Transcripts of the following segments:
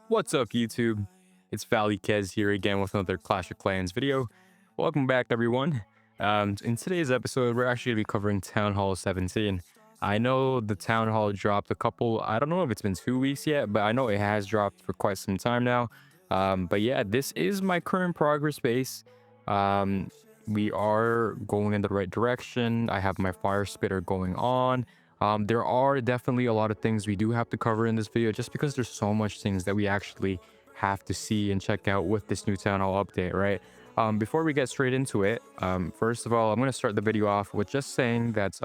What's up, YouTube? It's Valley Kez here again with another Clash of Clans video. Welcome back, everyone. In today's episode, we're actually going to be covering Town Hall 17. I know the Town Hall dropped a couple, I don't know if it's been 2 weeks yet, but I know it has dropped for quite some time now. But yeah, this is my current progress base. Um, we are going in the right direction. I have my fire spitter going on. There are definitely a lot of things we do have to cover in this video just because there's so much things that we actually have to see and check out with this new town hall update, right? Before we get straight into it, first of all, I'm going to start the video off with just saying that,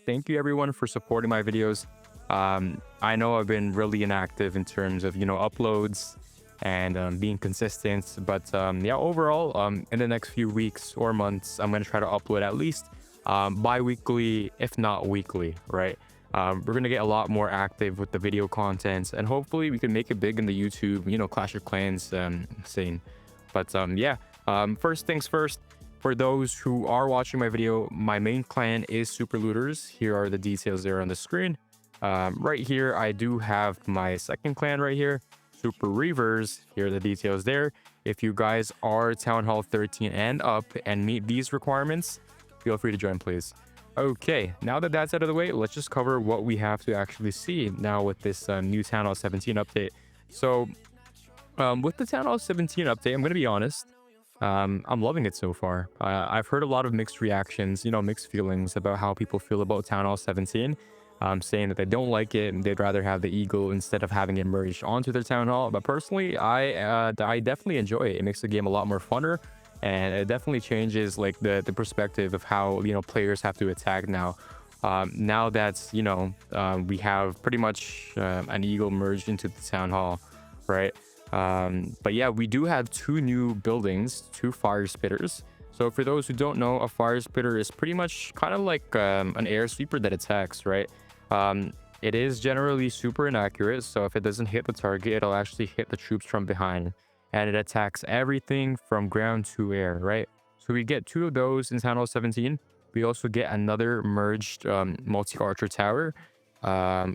thank you everyone for supporting my videos. I know I've been really inactive in terms of, uploads and being consistent, but yeah, overall, in the next few weeks or months, I'm going to try to upload at least bi-weekly, if not weekly, right? We're gonna get a lot more active with the video content, and hopefully we can make it big in the YouTube, Clash of Clans scene. But yeah, first things first. For those who are watching my video, my main clan is Super Looters. Here are the details there on the screen. Right here, I do have my second clan right here, Super Reavers. Here are the details there. If you guys are Town Hall 13 and up and meet these requirements, feel free to join, please. Okay, now that that's out of the way, let's just cover what we have to actually see now with this new Town Hall 17 update. So, with the Town Hall 17 update, I'm going to be honest, I'm loving it so far. I've heard a lot of mixed reactions, mixed feelings about how people feel about Town Hall 17, saying that they don't like it and they'd rather have the Eagle instead of having it merged onto their Town Hall. But personally, I definitely enjoy it. It makes the game a lot more funner, and it definitely changes like the perspective of how players have to attack now. Now that we have pretty much an Eagle merged into the Town Hall, right? But yeah, we do have two new buildings, two fire spitters. So for those who don't know, a fire spitter is pretty much kind of like an air sweeper that attacks, right? It is generally super inaccurate, so if it doesn't hit the target, it'll actually hit the troops from behind, and it attacks everything from ground to air, right? So we get two of those in Town Hall 17. We also get another merged multi-archer tower.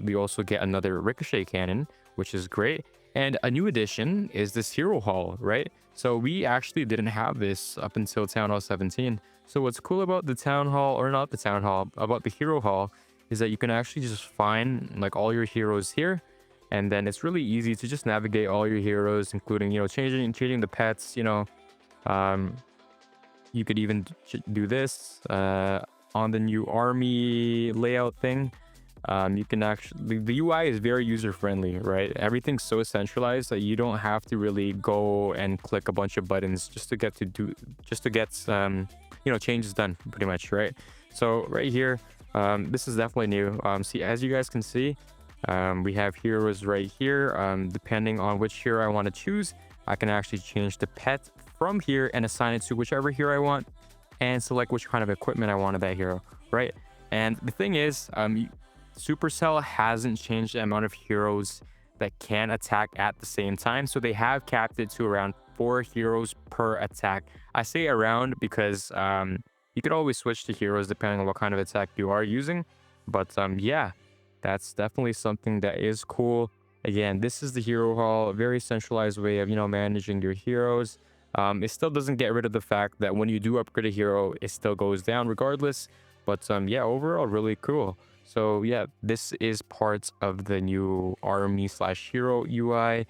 We also get another ricochet cannon, which is great. And a new addition is this hero hall, right? So we actually didn't have this up until Town Hall 17. So what's cool about the town hall, or not the town hall, about the hero hall, is that you can actually just find like all your heroes here, and then it's really easy to just navigate all your heroes, including changing the pets. Um, you could even do this on the new army layout thing. You can actually, the UI is very user friendly, right? Everything's so centralized that you don't have to really go and click a bunch of buttons just to get changes done, pretty much, right? So right here, this is definitely new. See, as you guys can see, we have heroes right here. Depending on which hero I want to choose, I can actually change the pet from here and assign it to whichever hero I want, and select which kind of equipment I want of that hero, right? And the thing is, Supercell hasn't changed the amount of heroes that can attack at the same time, so they have capped it to around 4 heroes per attack. I say around because you could always switch to heroes depending on what kind of attack you are using. But yeah, that's definitely something that is cool. Again, this is the hero hall, a very centralized way of managing your heroes. It still doesn't get rid of the fact that when you do upgrade a hero, it still goes down regardless. But yeah, overall, really cool. So yeah, this is parts of the new army/hero UI.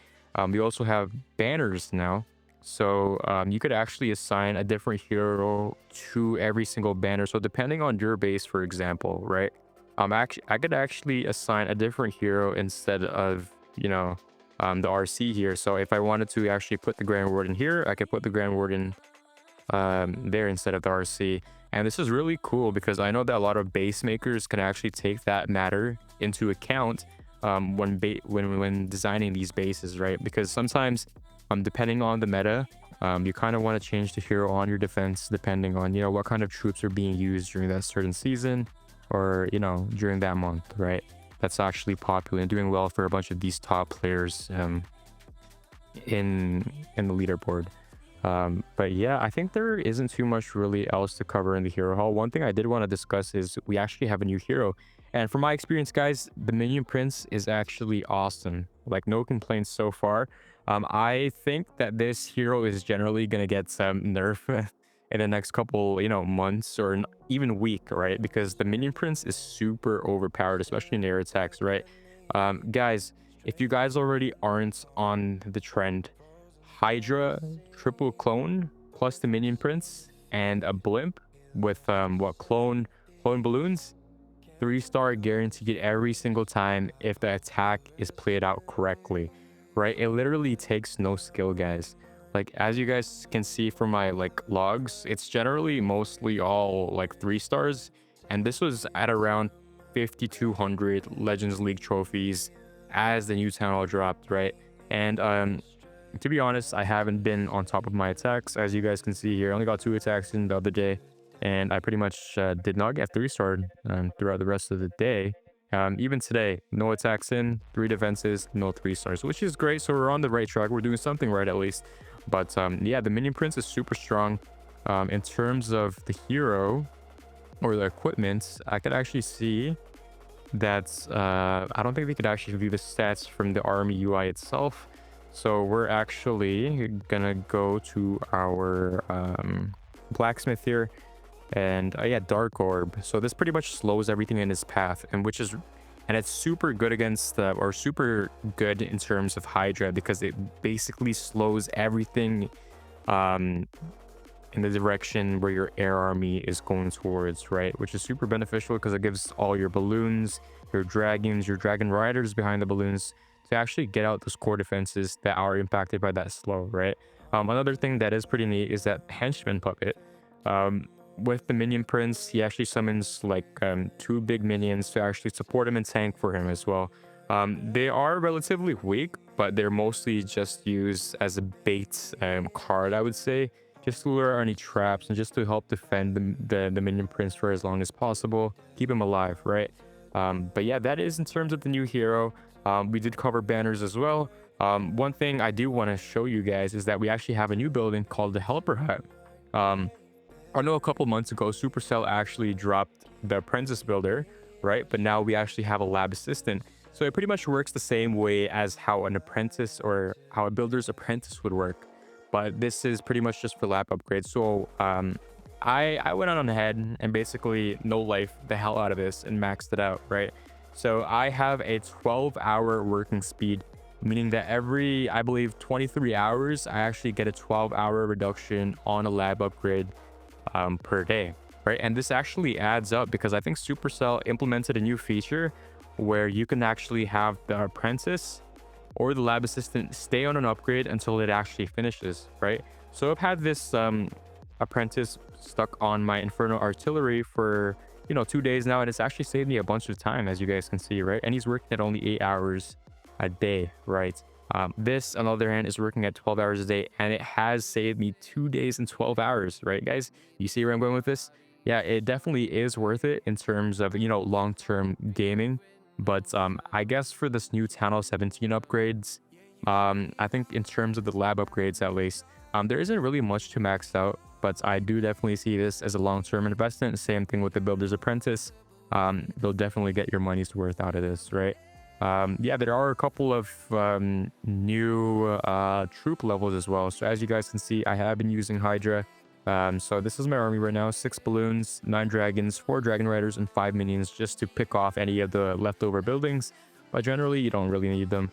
We also have banners now. So you could actually assign a different hero to every single banner. So depending on your base, for example, right? I could actually assign a different hero instead of, the RC here. So if I wanted to actually put the Grand Warden here, I could put the Grand Warden there instead of the RC. And this is really cool because I know that a lot of base makers can actually take that matter into account when designing these bases, right? Because sometimes, depending on the meta, you kind of want to change the hero on your defense depending on what kind of troops are being used during that certain season, or during that month, right? That's actually popular and doing well for a bunch of these top players in the leaderboard. But yeah, I think there isn't too much really else to cover in the hero hall. One thing I did want to discuss is we actually have a new hero, and from my experience, guys, the Minion Prince is actually awesome. Like, no complaints so far. I think that this hero is generally gonna get some nerf in the next couple, months or even week, right? Because the Minion Prince is super overpowered, especially in air attacks, right? Guys, if you guys already aren't on the trend, Hydra triple clone plus the Minion Prince and a blimp with what clone balloons, 3-star guaranteed every single time if the attack is played out correctly, right? It literally takes no skill, guys. Like, as you guys can see from my like logs, it's generally mostly all like 3 stars, and this was at around 5200 Legends League trophies as the new town hall dropped, right? And to be honest, I haven't been on top of my attacks. As you guys can see here, I only got 2 attacks in the other day, and I pretty much did not get 3-starred throughout the rest of the day. Even today, no attacks in, 3 defenses, no 3-stars, which is great. So we're on the right track. We're doing something right at least. But yeah, the Minion Prince is super strong. In terms of the hero or the equipment, I could actually see that I don't think they could actually view the stats from the army UI itself. So we're actually gonna go to our blacksmith here, and yeah, dark orb. So this pretty much slows everything in its path, and it's super good against or super good in terms of Hydra, because it basically slows everything in the direction where your air army is going towards, right? Which is super beneficial because it gives all your balloons, your dragons, your dragon riders behind the balloons to actually get out those core defenses that are impacted by that slow, right? Another thing that is pretty neat is that henchman puppet. With the Minion Prince, he actually summons like 2 big minions to actually support him and tank for him as well. They are relatively weak, but they're mostly just used as a bait card, I would say, just to lure any traps and just to help defend the Minion Prince for as long as possible, keep him alive, right? But yeah, that is in terms of the new hero. We did cover banners as well. One thing I do want to show you guys is that we actually have a new building called the Helper Hut. I know a couple months ago, Supercell actually dropped the Apprentice Builder, right? But now we actually have a lab assistant. So it pretty much works the same way as how an apprentice or how a builder's apprentice would work. But this is pretty much just for lab upgrades. So I went on ahead and basically no life the hell out of this and maxed it out, right? So I have a 12-hour working speed, meaning that every, I believe, 23 hours, I actually get a 12-hour reduction on a lab upgrade per day, right? And this actually adds up because I think Supercell implemented a new feature where you can actually have the apprentice or the lab assistant stay on an upgrade until it actually finishes, right? So I've had this apprentice stuck on my Inferno artillery for 2 days now, and it's actually saved me a bunch of time, as you guys can see, right? And he's working at only 8 hours a day, right? This, on the other hand, is working at 12 hours a day, and it has saved me 2 days and 12 hours, right, guys? You see where I'm going with this? Yeah, it definitely is worth it in terms of, long-term gaming. But I guess for this new Town Hall 17 upgrades, I think in terms of the lab upgrades at least, there isn't really much to max out, but I do definitely see this as a long-term investment. Same thing with the Builder's Apprentice. They'll definitely get your money's worth out of this, right? Yeah, there are a couple of new troop levels as well. So as you guys can see, I have been using Hydra. So this is my army right now: 6 balloons, 9 dragons, 4 dragon riders, and 5 minions, just to pick off any of the leftover buildings. But generally, you don't really need them.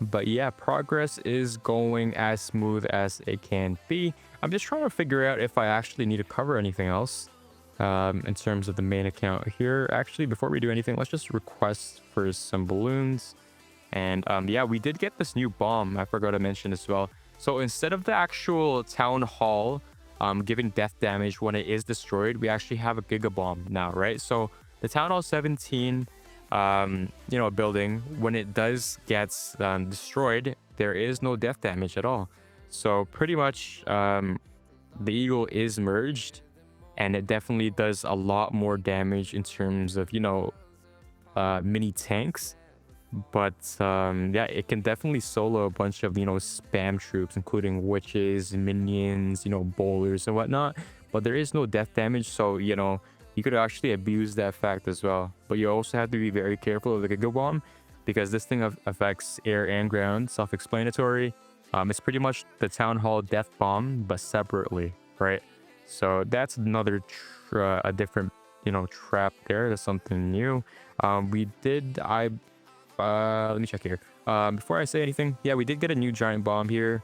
But yeah, progress is going as smooth as it can be. I'm just trying to figure out if I actually need to cover anything else in terms of the main account here. Actually, before we do anything, let's just request for some balloons. And yeah, we did get this new bomb, I forgot to mention as well. So instead of the actual town hall giving death damage when it is destroyed, we actually have a giga bomb now, right? So the town hall 17 building, when it does get destroyed, there is no death damage at all. So pretty much the eagle is merged, and it definitely does a lot more damage in terms of mini tanks. But yeah, it can definitely solo a bunch of spam troops, including witches, minions, bowlers and whatnot. But there is no death damage, so you could actually abuse that fact as well. But you also have to be very careful of the giga bomb. because this thing affects air and ground. Self-explanatory. It's pretty much the Town Hall Death Bomb, but separately, right? So that's another a different, trap there. That's something new. We did. Let me check here. Before I say anything, yeah, we did get a new giant bomb here.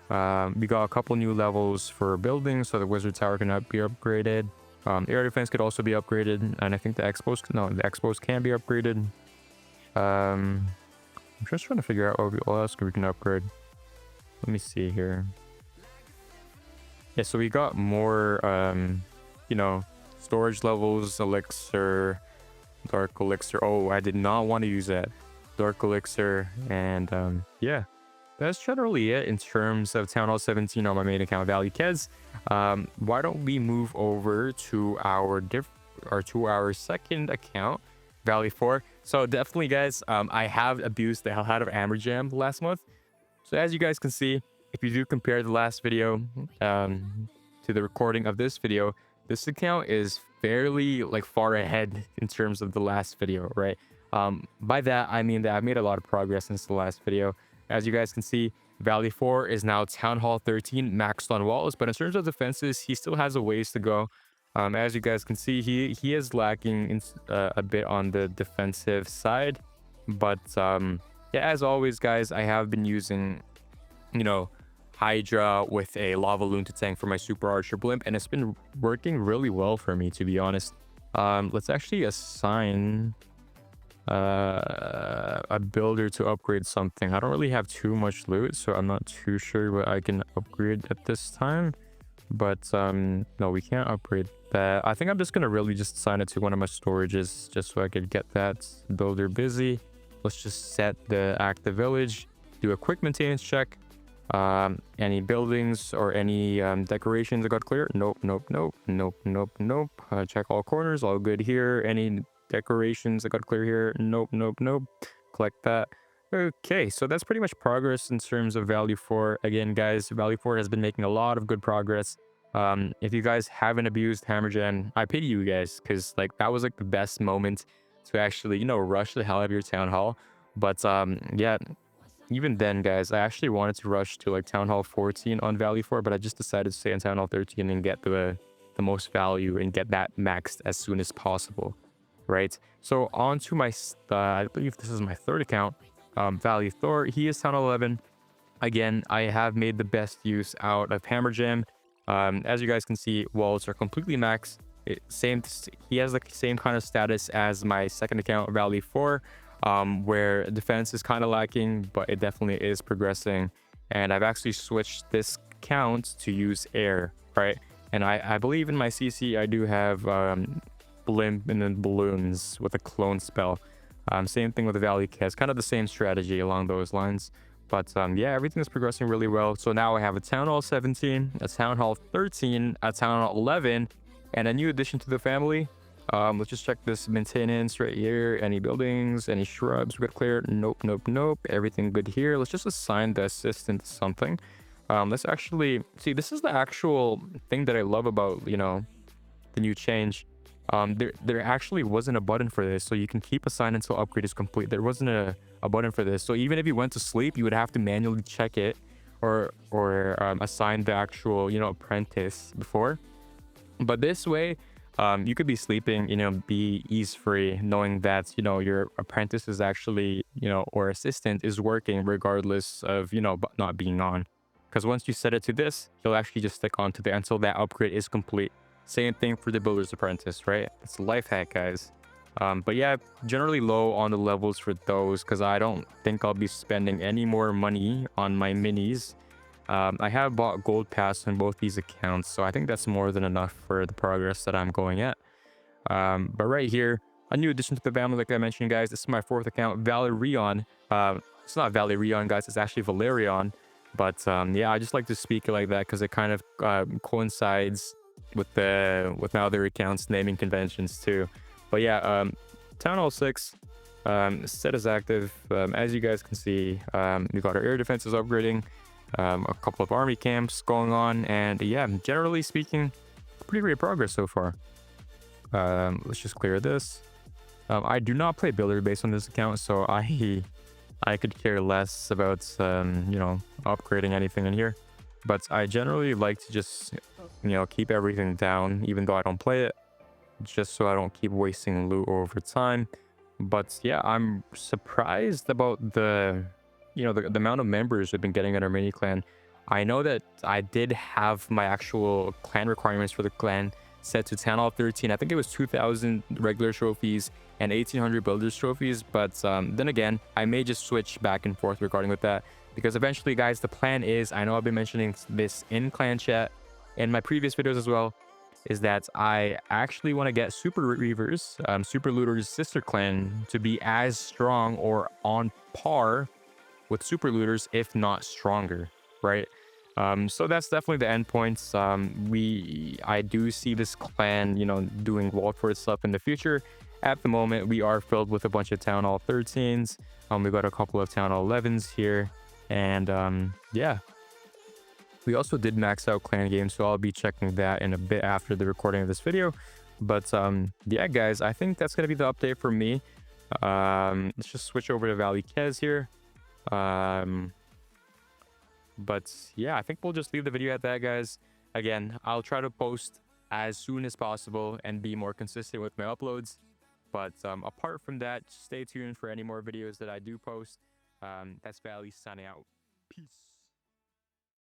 We got a couple new levels for buildings, so the wizard tower cannot be upgraded. Air defense could also be upgraded, and I think the expos can be upgraded. I'm just trying to figure out what else we can upgrade. Let me see here. Yeah, so we got more, storage levels, elixir, dark elixir. Oh, I did not want to use that. Dark elixir, and yeah, that's generally it in terms of Town Hall 17 on my main account, Valley Kez. Why don't we move over to our second account, Valley 4. So definitely, guys, I have abused the hell out of Amber Jam last month. So as you guys can see, if you do compare the last video to the recording of this video, this account is fairly far ahead in terms of the last video, right? By that, I mean that I've made a lot of progress since the last video. As you guys can see, Valley 4 is now Town Hall 13 maxed on walls, but in terms of defenses, he still has a ways to go. As you guys can see, he is lacking a bit on the defensive side, but yeah, as always, guys, I have been using, Hydra with a lava loon to tank for my super archer blimp, and it's been working really well for me, to be honest. Let's actually assign a builder to upgrade something. I don't really have too much loot, so I'm not too sure what I can upgrade at this time, but no, we can't upgrade that. I think I'm just gonna really just assign it to one of my storages just so I could get that builder busy. Let's just set the active village, do a quick maintenance check. Any buildings or any decorations that got clear? Nope. Check all corners, all good here. Any decorations that got clear here? Nope. Collect that. Okay, so that's pretty much progress in terms of Valley 4. Again, guys, Valley 4 has been making a lot of good progress. If you guys haven't abused Hammergen, I pity you guys, because that was the best moment to actually rush the hell out of your town hall. But yeah, even then, guys, I actually wanted to rush to Town Hall 14 on Valley 4, but I just decided to stay on Town Hall 13 and get the most value and get that maxed as soon as possible, right? So on to my I believe this is my third account, Valley Thor. He is Town Hall 11. Again, I have made the best use out of Hammer Jam. As you guys can see, walls are completely maxed. He has the same kind of status as my second account, Valley 4, where defense is kind of lacking, but it definitely is progressing. And I've actually switched this count to use air, right? And I believe in my CC I do have blimp and then balloons with a clone spell. Same thing with the Valley Kez, kind of the same strategy along those lines. But yeah, everything is progressing really well. So now I have a Town Hall 17, a Town Hall 13, a Town Hall 11, and a new addition to the family. Let's just check this maintenance right here. Any buildings, any shrubs we got clear? Nope. Everything good here. Let's just assign the assistant to something. Let's actually see, this is the actual thing that I love about the new change. There actually wasn't a button for this, so you can keep assign until upgrade is complete. There wasn't a button for this, so even if you went to sleep, you would have to manually check it or assign the actual apprentice before. But this way, you could be sleeping, be ease free, knowing that your apprentice is actually or assistant is working regardless of not being on. Because once you set it to this, you'll actually just stick on to the until that upgrade is complete. Same thing for the builder's apprentice, right? It's a life hack, guys. But yeah, generally low on the levels for those, because I don't think I'll be spending any more money on my minis. I have bought gold pass on both these accounts, so I think that's more than enough for the progress that I'm going at. But right here, a new addition to the family, like I mentioned, guys. This is my fourth account, Valerion. It's not Valerion, guys, it's actually Valerion. But yeah, I just like to speak it like that because it kind of coincides with my other accounts naming conventions too. But yeah, Town Hall 6 set is active. As you guys can see, we got our air defenses upgrading, a couple of army camps going on, and yeah, generally speaking, pretty great progress so far. Let's just clear this. I do not play builder based on this account, so I could care less about upgrading anything in here. But I generally like to just keep everything down, even though I don't play it, just so I don't keep wasting loot over time. But yeah, I'm surprised about the amount of members we've been getting in our mini clan. I know that I did have my actual clan requirements for the clan set to Town Hall 13. I think it was 2,000 regular trophies and 1,800 builders trophies. But then again, I may just switch back and forth regarding with that, because eventually, guys, the plan is, I know I've been mentioning this in clan chat in my previous videos as well, is that I actually want to get Super Reavers, Super Looter's sister clan, to be as strong or on par with Super Looters, if not stronger, right? So that's definitely the end points. I do see this clan, doing well for itself in the future. At the moment, we are filled with a bunch of Town Hall 13s. We got a couple of Town Hall 11s here, and yeah. We also did max out clan games, so I'll be checking that in a bit after the recording of this video. But yeah, guys, I think that's gonna be the update for me. Let's just switch over to Valley Kez here. But yeah, I think we'll just leave the video at that, guys. Again, I'll try to post as soon as possible and be more consistent with my uploads. But apart from that, stay tuned for any more videos that I do post. That's Valley signing out. Peace.